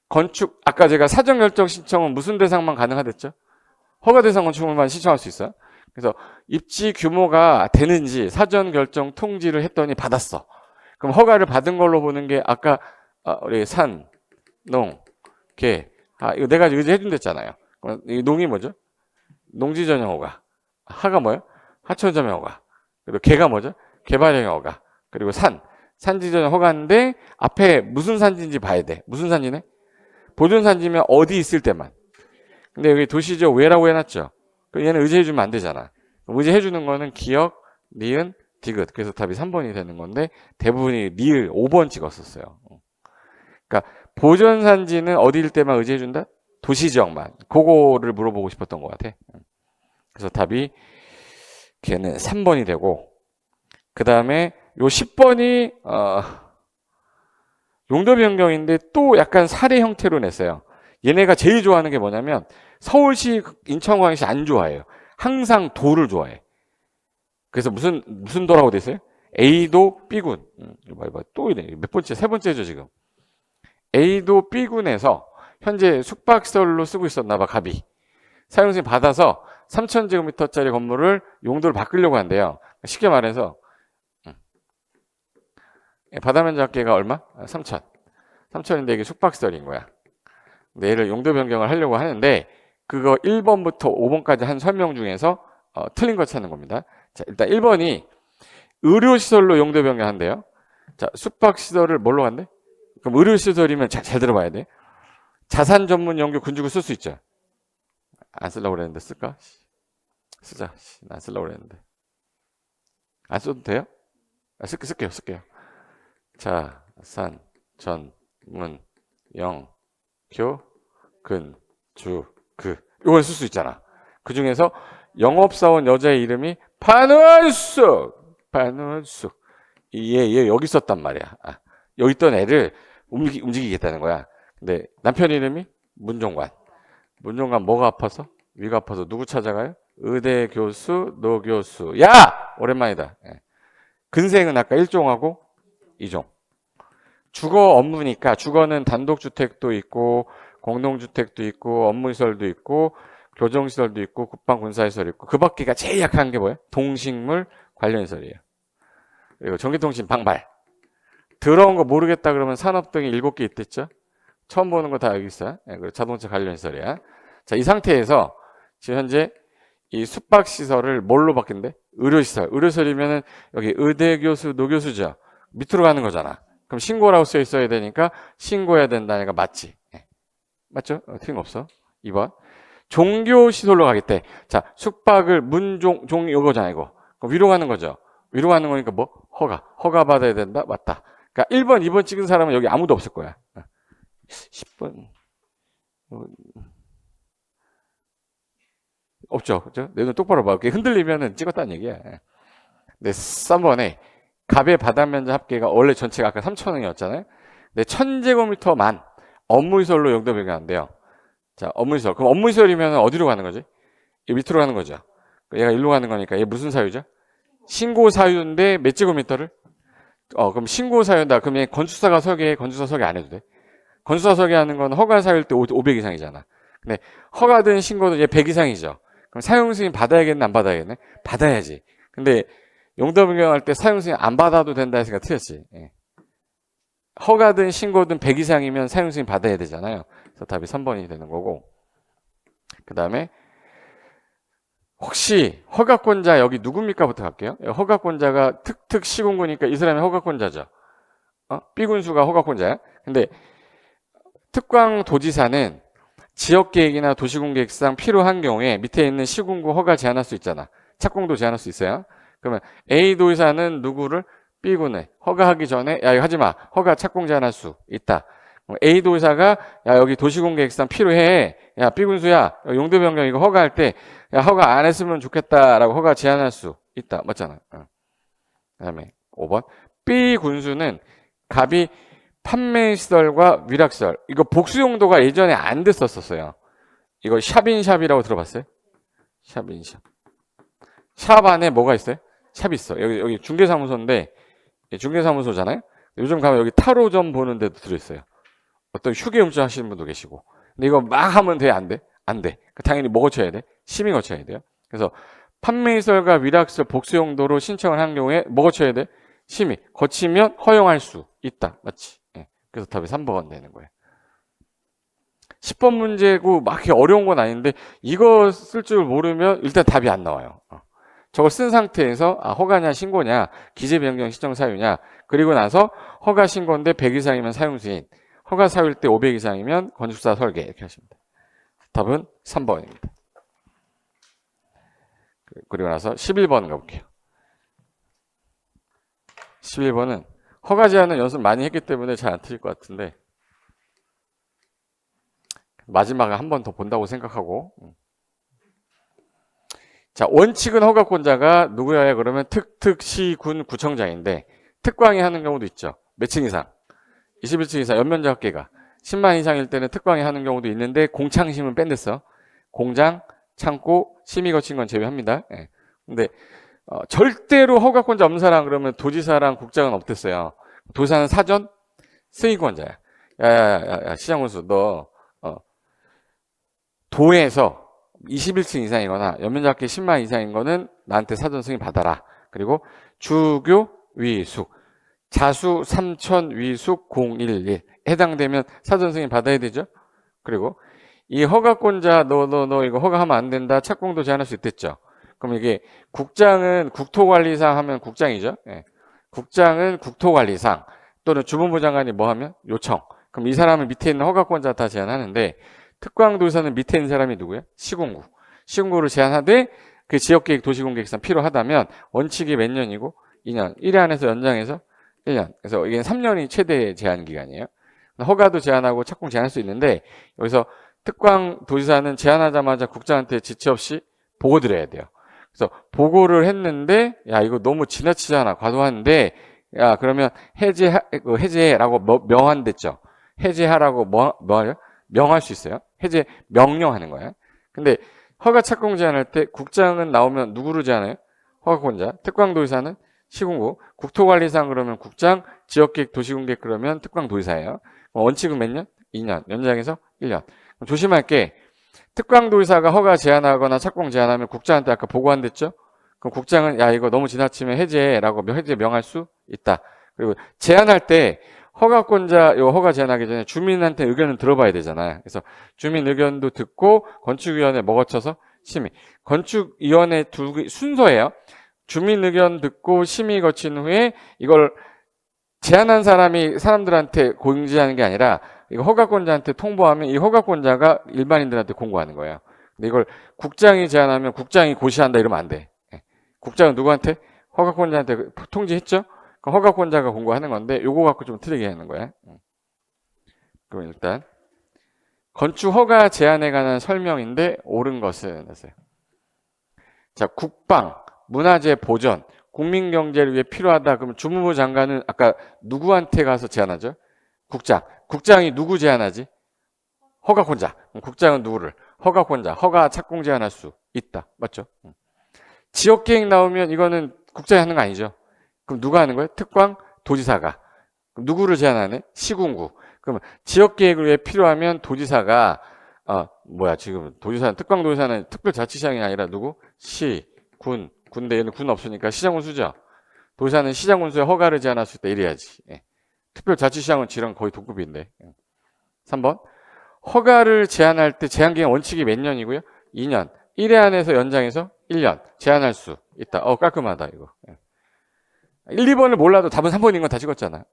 건축, 아까 제가 사전 결정 신청은 무슨 대상만 가능하댔죠? 허가 대상 건축물만 신청할 수 있어요. 그래서 입지 규모가 되는지 사전 결정 통지를 했더니 받았어. 그럼 허가를 받은 걸로 보는 게 아까 우리 산, 농, 개, 이거 네 가지 의지해준댔잖아요. 이 농이 뭐죠? 농지 전용 허가. 하가 뭐예요? 하천 전용 허가. 그리고 개가 뭐죠? 개발형 허가. 그리고 산지 전용 허가인데 앞에 무슨 산지인지 봐야 돼. 무슨 산지네? 보존산지면 어디 있을 때만. 근데 여기 도시지역 외라고 해놨죠. 얘는 의지해주면 안 되잖아. 의지해주는 거는 기역, 니은, 디귿. 그래서 답이 3번이 되는 건데 대부분이 리을 5번 찍었었어요. 그러니까 보존산지는 어디일 때만 의지해준다? 도시지역만. 그거를 물어보고 싶었던 것 같아. 그래서 답이 걔는 3번이 되고, 그 다음에 요 10번이 용도 변경인데 또 약간 사례 형태로 냈어요. 얘네가 제일 좋아하는 게 뭐냐면 서울시, 인천광역시 안 좋아해요. 항상 도를 좋아해. 그래서 무슨 도라고 돼 있어요? A도 B군. 또 이래. 몇 번째? 세 번째죠 지금. A도 B군에서 현재 숙박시설로 쓰고 있었나 봐, 갑이. 사용승인 받아서 3,000제곱미터짜리 건물을 용도를 바꾸려고 한대요. 쉽게 말해서 바다면적계가 얼마? 3,000. 3,000인데 이게 숙박시설인 거야. 근데 얘를 용도 변경을 하려고 하는데 그거 1번부터 5번까지 한 설명 중에서 틀린 거 찾는 겁니다. 자, 일단 1번이 의료시설로 용도 변경한대요. 자, 숙박시설을 뭘로 한대? 그럼 의료시설이면 잘 들어봐야 돼. 자산 전문 연구 군주구 쓸 수 있죠. 안 쓰려고 그랬는데 쓸까? 쓰자. 안 쓰려고 그랬는데. 안 써도 돼요? 쓸게요. 자산 전문 연교 근주 그 이걸 쓸 수 있잖아. 그 중에서 영업사원 여자의 이름이 반원숙. 얘 여기 있었단 말이야. 여기 있던 애를 움직이겠다는 거야. 근데 남편 이름이 문종관. 문종관 뭐가 아파서? 위가 아파서 누구 찾아가요? 의대 교수, 노 교수. 야! 오랜만이다. 근생은 아까 1종하고 2종. 주거 업무니까 주거는 단독주택도 있고 공동주택도 있고 업무시설도 있고 교정시설도 있고 국방군사시설도 있고 그 밖에가 제일 약한 게 뭐예요? 동식물 관련시설이에요. 그리고 전기통신 방발. 들어온 거 모르겠다 그러면 산업등이 7개 있댔죠? 처음 보는 거 다 여기 있어요. 예, 그리고 자동차 관련 시설이야. 자, 이 상태에서 지금 현재 이 숙박시설을 뭘로 바뀐대? 의료시설. 의료시설이면은 여기 의대교수, 노교수죠. 밑으로 가는 거잖아. 그럼 신고라고 써 있어야 되니까 신고해야 된다니까 맞지? 예. 맞죠? 틀림없어. 2번. 종교시설로 가겠대. 자, 숙박을 종 이거잖아, 이거. 그럼 위로 가는 거죠. 위로 가는 거니까 뭐? 허가 받아야 된다? 맞다. 그러니까 1번, 2번 찍은 사람은 여기 아무도 없을 거야. 10번. 없죠. 그죠? 내 눈 똑바로 봐. 이렇게 흔들리면은 찍었다는 얘기야. 네, 3번에 갑의 바닥 면적 합계가 원래 전체가 아까 3,000원이었잖아요. 근데 1,000제곱미터만 업무시설로 용도 변경한대요. 자, 업무시설. 그럼 업무시설이면 어디로 가는 거지? 이 밑으로 가는 거죠. 얘가 일로 가는 거니까 얘 무슨 사유죠? 신고 사유인데 몇 제곱미터를? 그럼 신고 사유다. 그럼 얘 건축사가 설계해. 건축사 설계 안 해도 돼. 건축사 설계하는 건 허가 사유일 때 500 이상이잖아. 근데 허가든 신고든 얘 100 이상이죠. 그럼 사용 승인 받아야겠네, 안 받아야겠네? 받아야지. 근데 용도 변경할 때 사용 승인 안 받아도 된다 했으니까 틀렸지. 예. 허가든 신고든 100 이상이면 사용 승인 받아야 되잖아요. 그래서 답이 3번이 되는 거고. 그 다음에 혹시 허가권자 여기 누굽니까부터 갈게요. 허가권자가 특특 시군구니까 이 사람이 허가권자죠. B군수가 허가권자야. 근데 특광도지사는 지역계획이나 도시군계획상 필요한 경우에 밑에 있는 시군구 허가 제한할 수 있잖아. 착공도 제한할 수 있어요. 그러면 A 도지사는 누구를 B군에 허가하기 전에 야 이거 하지마. 허가 착공 제한할 수 있다. A 도지사가 야 여기 도시군계획상 필요해. 야 B군수야 용도 변경 이거 허가할 때 야 허가 안 했으면 좋겠다라고 허가 제한할 수 있다. 맞잖아. 그다음에 5번 B군수는 갑이 판매시설과 위락시설 이거 복수용도가 예전에 안 됐었어요. 이거 샵인샵이라고 들어봤어요? 샵인샵. 샵 안에 뭐가 있어요? 샵 있어. 여기 중개사무소인데 중개사무소잖아요. 요즘 가면 여기 타로점 보는 데도 들어있어요. 어떤 휴게용자 하시는 분도 계시고. 근데 이거 막 하면 돼? 안 돼? 안 돼. 당연히 뭐 거쳐야 돼? 심의 거쳐야 돼요. 그래서 판매시설과 위락시설 복수용도로 신청을 한 경우에 뭐 거쳐야 돼? 심의. 거치면 허용할 수 있다. 맞지? 예. 그래서 답이 3번 되는 거예요. 10번 문제고 막 이렇게 어려운 건 아닌데 이거 쓸 줄 모르면 일단 답이 안 나와요. 저걸 쓴 상태에서 허가냐 신고냐 기재 변경 신청 사유냐 그리고 나서 허가 신고인데 100 이상이면 사용 승인 허가 사유일 때 500 이상이면 건축사 설계 이렇게 하시면 돼요. 답은 3번입니다. 그리고 나서 11번 가볼게요. 11번은 허가 제한은 연습 많이 했기 때문에 잘 안 틀릴 것 같은데 마지막에 한 번 더 본다고 생각하고 자 원칙은 허가권자가 누구야 그러면 특특시군 구청장인데 특광이 하는 경우도 있죠. 몇 층 이상? 21층 이상 연면적 합계가 10만 이상일 때는 특광이 하는 경우도 있는데 공창심은 뺀댔어. 공장, 창고, 심의 거친 건 제외합니다. 예. 근데 절대로 허가권자 없는 사람 그러면 도지사랑 국장은 없댔어요. 도지사는 사전 승인권자야. 야, 시장군수 너 도에서 21층 이상이거나 연면적합계 10만 이상인 거는 나한테 사전 승인 받아라. 그리고 주교 위숙 자수 3천 위숙 011 해당되면 사전 승인 받아야 되죠. 그리고 이 허가권자 너 이거 허가하면 안 된다. 착공도 제한할 수 있댔죠. 그럼 이게 국장은 국토관리상 하면 국장이죠. 예. 국장은 국토관리상 또는 주무부 장관이 뭐 하면 요청. 그럼 이 사람은 밑에 있는 허가권자 다 제한하는데 특광도지사는 밑에 있는 사람이 누구야? 시군구. 시군구를 제한하되 그 지역계획 도시공계획상 필요하다면 원칙이 몇 년이고 2년. 1회 안에서 연장해서 1년. 그래서 이게 3년이 최대 제한 기간이에요. 허가도 제한하고 착공 제한할 수 있는데 여기서 특광도지사는 제한하자마자 국장한테 지체 없이 보고 드려야 돼요. 그래서 보고를 했는데 야 이거 너무 지나치잖아. 과도한데 야 그러면 해제라고 명한댔죠. 해제하라고 뭐하려? 명할 수 있어요. 해제 명령하는 거예요. 근데 허가 착공 제한할 때 국장은 나오면 누구를 제한해요? 허가권자. 특광도지사는 시군구. 국토관리상 그러면 국장, 지역계획 도시공계획 그러면 특광도지사예요. 원칙은 몇 년? 2년. 연장해서 1년. 조심할 게 특광도지사가 허가 제한하거나 착공 제한하면 국장한테 아까 보고한댔죠? 그럼 국장은 야 이거 너무 지나치면 해제라고 해제 명할 수 있다. 그리고 제안할 때 허가권자 요 허가 제안하기 전에 주민한테 의견을 들어봐야 되잖아요. 그래서 주민 의견도 듣고 건축위원회 뭐 거쳐서 심의. 건축위원회 순서예요. 주민 의견 듣고 심의 거친 후에 이걸 제안한 사람이 사람들한테 공지하는 게 아니라 이거 허가권자한테 통보하면 이 허가권자가 일반인들한테 공고하는 거예요. 근데 이걸 국장이 제안하면 국장이 고시한다 이러면 안 돼. 국장은 누구한테? 허가권자한테 통지했죠? 그럼 허가권자가 공고하는 건데 요거 갖고 좀 틀리게 하는 거야. 그럼 일단 건축 허가 제안에 관한 설명인데 옳은 것은 했어요. 자, 국방, 문화재 보전, 국민 경제를 위해 필요하다. 그럼 주무부 장관은 아까 누구한테 가서 제안하죠? 국장. 국장이 누구 제안하지? 허가권자. 국장은 누구를? 허가권자. 허가 착공 제안할 수 있다. 맞죠? 지역계획 나오면 이거는 국장이 하는 거 아니죠? 그럼 누가 하는 거예요? 특광, 도지사가. 그럼 누구를 제안하네? 시군구. 그럼 지역계획을 위해 필요하면 도지사가 지금 도지사는 특광 도지사는 특별자치시장이 아니라 누구? 시, 군. 군대 얘는 군 없으니까 시장군수죠. 도지사는 시장군수의 허가를 제안할 수 있다. 이래야지. 예. 특별자치시장은 지랑 거의 동급인데. 3번. 허가를 제한할 때 제한기간 원칙이 몇 년이고요? 2년. 1회 안에서 연장해서 1년. 제한할 수 있다. 깔끔하다, 이거. 1, 2번을 몰라도 답은 3번인 건 다 찍었잖아.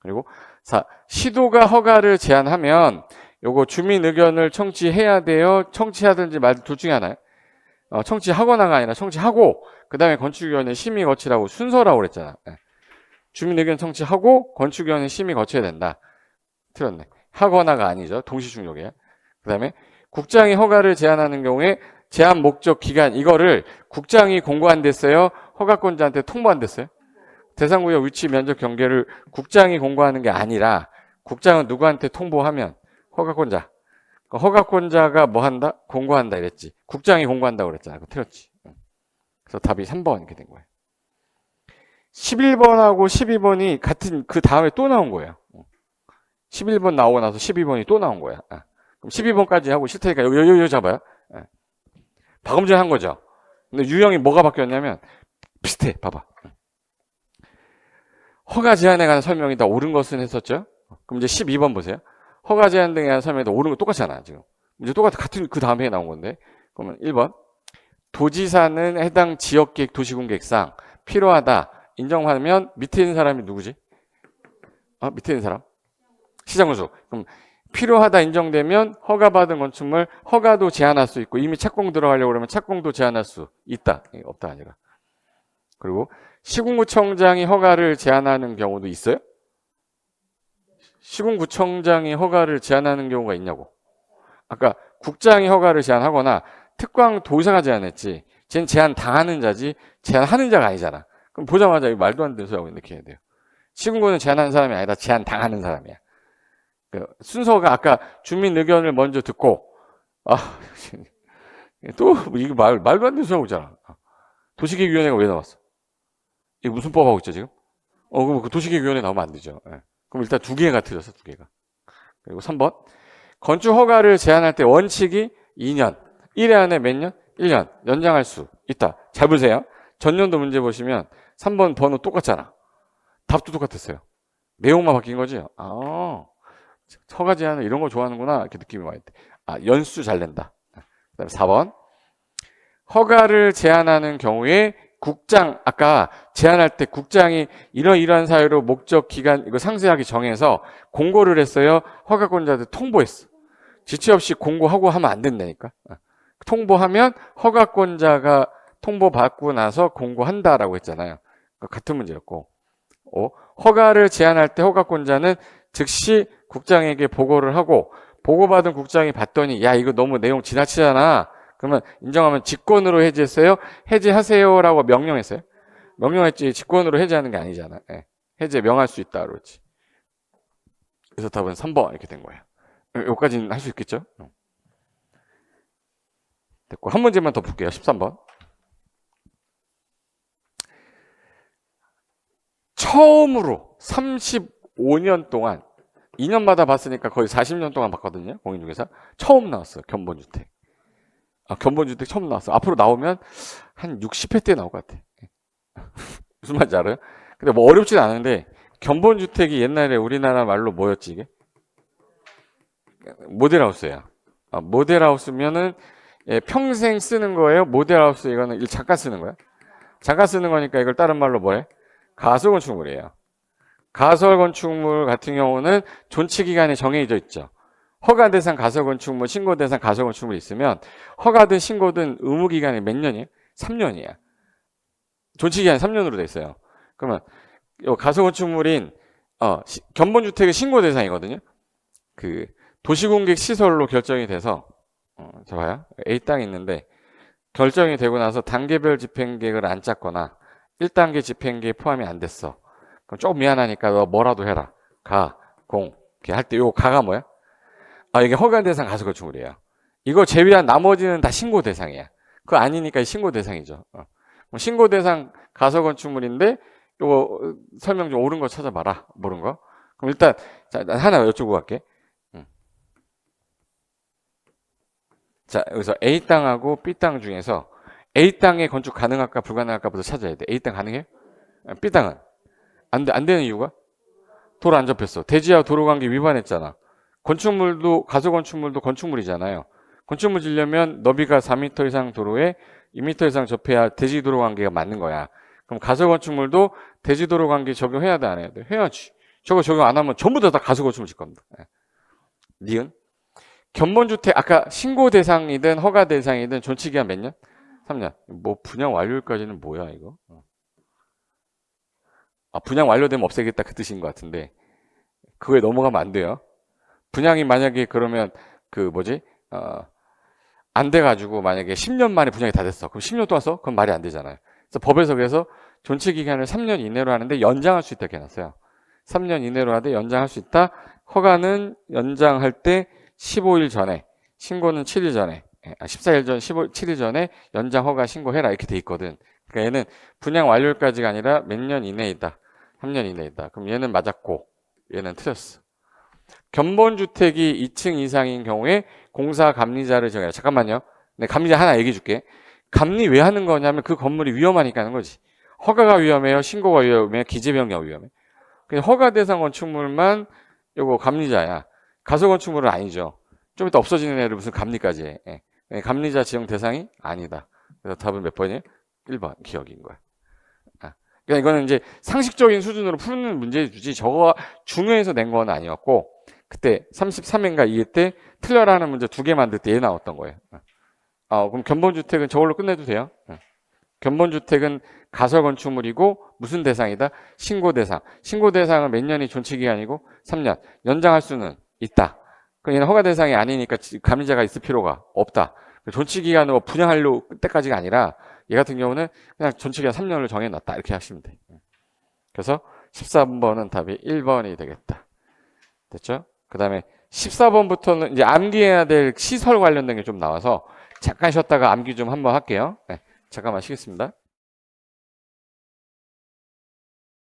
그리고 4. 시도가 허가를 제한하면 요거 주민 의견을 청취해야 돼요? 청취하든지 말 둘 중에 하나요? 청취하거나가 아니라 청취하고 그 다음에 건축위원회 심의 거치라고 순서라고 그랬잖아. 주민 의견 청취하고 건축위원회 심의 거쳐야 된다. 틀렸네. 하거나가 아니죠. 동시중력이에요. 그 다음에 국장이 허가를 제한하는 경우에 제한 목적 기간 이거를 국장이 공고 안 됐어요? 허가권자한테 통보 안 됐어요? 대상구역 위치 면적 경계를 국장이 공고하는 게 아니라 국장은 누구한테 통보하면 허가권자. 허가권자가 뭐 한다? 공고한다 이랬지. 국장이 공고한다고 그랬잖아. 그거 틀렸지. 그래서 답이 3번 이렇게 된 거예요. 11번하고 12번이 같은 그 다음에 또 나온 거예요. 11번 나오고 나서 12번이 또 나온 거야. 그럼 12번까지 하고 싫다니까 여기 잡아요. 방금 전에 한 거죠. 근데 유형이 뭐가 바뀌었냐면 비슷해. 봐봐. 허가 제한에 관한 설명이 다 옳은 것은 했었죠. 그럼 이제 12번 보세요. 허가 제한 등에 대한 설명이 다 옳은 거 똑같잖아. 지금 이제 같은 그 다음에 나온 건데. 그러면 1번 도지사는 해당 지역계획 도시군계획상 필요하다 인정하면 밑에 있는 사람이 누구지? 밑에 있는 사람? 시장군수. 그럼 필요하다 인정되면 허가받은 건축물 허가도 제한할 수 있고 이미 착공 들어가려고 그러면 착공도 제한할 수 있다. 없다 아니라. 그리고 시군구청장이 허가를 제한하는 경우도 있어요? 시군구청장이 허가를 제한하는 경우가 있냐고. 아까 국장이 허가를 제한하거나 특광 도지사가 제한했지. 쟤는 제한 당하는 자지 제한하는 자가 아니잖아. 그럼 보자마자 이거 말도 안 되는 소리하고 이렇게 해야 돼요. 시군구는 제한하는 사람이 아니라 제한 당하는 사람이야. 순서가 아까 주민 의견을 먼저 듣고 또 이거 말도 안 되는 소리하고 있잖아. 도시계획위원회가 왜 나왔어? 이게 무슨 법 하고 있죠 지금? 그럼 그 도시계획위원회 나오면 안 되죠. 그럼 일단 2개가 틀렸어 2개가. 그리고 3번 건축 허가를 제한할 때 원칙이 2년 1회 안에 몇 년? 1년 연장할 수 있다. 잘 보세요. 전년도 문제 보시면 3번 번호 똑같잖아. 답도 똑같았어요. 내용만 바뀐 거지. 허가 제한을 이런 거 좋아하는구나 이렇게 느낌이 와야 돼. 연수 잘 낸다. 그다음에 4번 허가를 제한하는 경우에 국장 아까 제한할 때 국장이 이러한 사유로 목적 기간 이거 상세하게 정해서 공고를 했어요. 허가권자한테 통보했어. 지체 없이 공고하고 하면 안 된다니까. 통보하면 허가권자가 통보받고 나서 공고한다라고 했잖아요. 같은 문제였고. 허가를 제한할 때 허가권자는 즉시 국장에게 보고를 하고 보고받은 국장이 봤더니 야 이거 너무 내용 지나치잖아. 그러면 인정하면 직권으로 해제했어요? 해제하세요라고 명령했어요? 명령했지 직권으로 해제하는 게 아니잖아. 해제 명할 수 있다 그렇지. 그래서 답은 3번 이렇게 된 거예요. 여기까지는 할 수 있겠죠? 됐고 한 문제만 더 볼게요. 13번. 처음으로 35년 동안 2년마다 봤으니까 거의 40년 동안 봤거든요. 공인중개사. 처음 나왔어요. 견본주택. 견본주택 처음 나왔어. 앞으로 나오면 한 60회 때 나올 것 같아. 무슨 말인지 알아요? 근데 뭐 어렵진 않은데 견본주택이 옛날에 우리나라 말로 뭐였지 이게? 모델하우스예요. 모델하우스면은 예, 평생 쓰는 거예요. 모델하우스 이거는 잠깐 쓰는 거야. 잠깐 쓰는 거니까 이걸 다른 말로 뭐해? 가설건축물이에요. 가설건축물 같은 경우는 존치기간이 정해져 있죠. 허가대상 가설건축물, 신고대상 가설건축물이 있으면 허가든 신고든 의무기간이 몇 년이에요? 3년이야. 존치기간이 3년으로 돼 있어요. 그러면 이 가설건축물인 견본주택의 신고대상이거든요. 그 도시공객 시설로 결정이 돼서 자 봐요. A 땅이 있는데 결정이 되고 나서 단계별 집행계획을 안 짰거나 1단계 집행계획 포함이 안 됐어. 그럼 조금 미안하니까 너 뭐라도 해라. 가, 공, 할 때 요 가가 뭐야? 이게 허가 대상 가설건축물이에요. 이거 제외한 나머지는 다 신고 대상이야. 그거 아니니까 신고 대상이죠. 신고 대상 가설건축물인데 요거 설명 좀 옳은 거 찾아봐라. 모르는 거. 그럼 일단 자, 하나 여쭤보고 갈게. 자, 여기서 A 땅하고 B 땅 중에서 A 땅에 건축 가능할까 불가능할까부터 찾아야 돼. A 땅 가능해요? B 땅은 안 되는 이유가 도로 안 접혔어. 대지와 도로 관계 위반했잖아. 건축물도 가설건축물도 건축물이잖아요. 건축물 지려면 너비가 4m 이상 도로에 2m 이상 접해야 대지 도로 관계가 맞는 거야. 그럼 가설건축물도 대지 도로 관계 적용해야 돼 안 해야 돼? 해야지. 저거 적용 안 하면 전부 다 가설건축물 질 겁니다. 니은 견본주택 아까 신고 대상이든 허가 대상이든 존치기간 몇 년? 3년. 뭐 분양 완료일까지는 뭐야 이거? 분양 완료되면 없애겠다 그 뜻인 것 같은데 그거에 넘어가면 안 돼요. 분양이 만약에 그러면 그 뭐지? 안 돼가지고 만약에 10년 만에 분양이 다 됐어. 그럼 10년 동안 써? 그건 말이 안 되잖아요. 그래서 법에서 그래서 존치기간을 3년 이내로 하는데 연장할 수 있다 이렇게 해놨어요. 3년 이내로 하되 연장할 수 있다. 허가는 연장할 때 15일 전에, 신고는 7일 전에, 14일 전, 7일 전에 연장 허가 신고해라 이렇게 돼 있거든. 그러니까 얘는 분양 완료일까지가 아니라 몇 년 이내이다. 3년 이내이다. 그럼 얘는 맞았고 얘는 틀렸어. 견본주택이 2층 이상인 경우에 공사 감리자를 정해라. 잠깐만요. 네, 감리자 하나 얘기해 줄게. 감리 왜 하는 거냐면 그 건물이 위험하니까 하는 거지. 허가가 위험해요? 신고가 위험해요? 기재변경 위험해? 허가 대상 건축물만 요거 감리자야. 가설건축물은 아니죠. 좀 이따 없어지는 애를 무슨 감리까지 해. 예. 감리자 지정 대상이 아니다. 그래서 답은 몇 번이에요? 1번 기억인 거야. 그러니까 이거는 이제 상식적인 수준으로 푸는 문제주지 저거 중요해서 낸 건 아니었고 그때 33회인가 2회 때 틀려라는 문제 2개 만들 때 얘 나왔던 거예요. 그럼 견본주택은 저걸로 끝내도 돼요. 견본주택은 가설건축물이고 무슨 대상이다? 신고 대상. 신고 대상은 몇 년이 존치기간이고 3년. 연장할 수는 있다. 그럼 얘는 허가 대상이 아니니까 감리자가 있을 필요가 없다. 존치기간으로 분양하려 때까지가 아니라 얘 같은 경우는 그냥 존치기간 3년을 정해놨다. 이렇게 하시면 돼. 그래서 13번은 답이 1번이 되겠다. 됐죠? 그 다음에 14번부터는 이제 암기해야 될 시설 관련된 게 좀 나와서 잠깐 쉬었다가 암기 좀 한번 할게요. 네, 잠깐만 쉬겠습니다.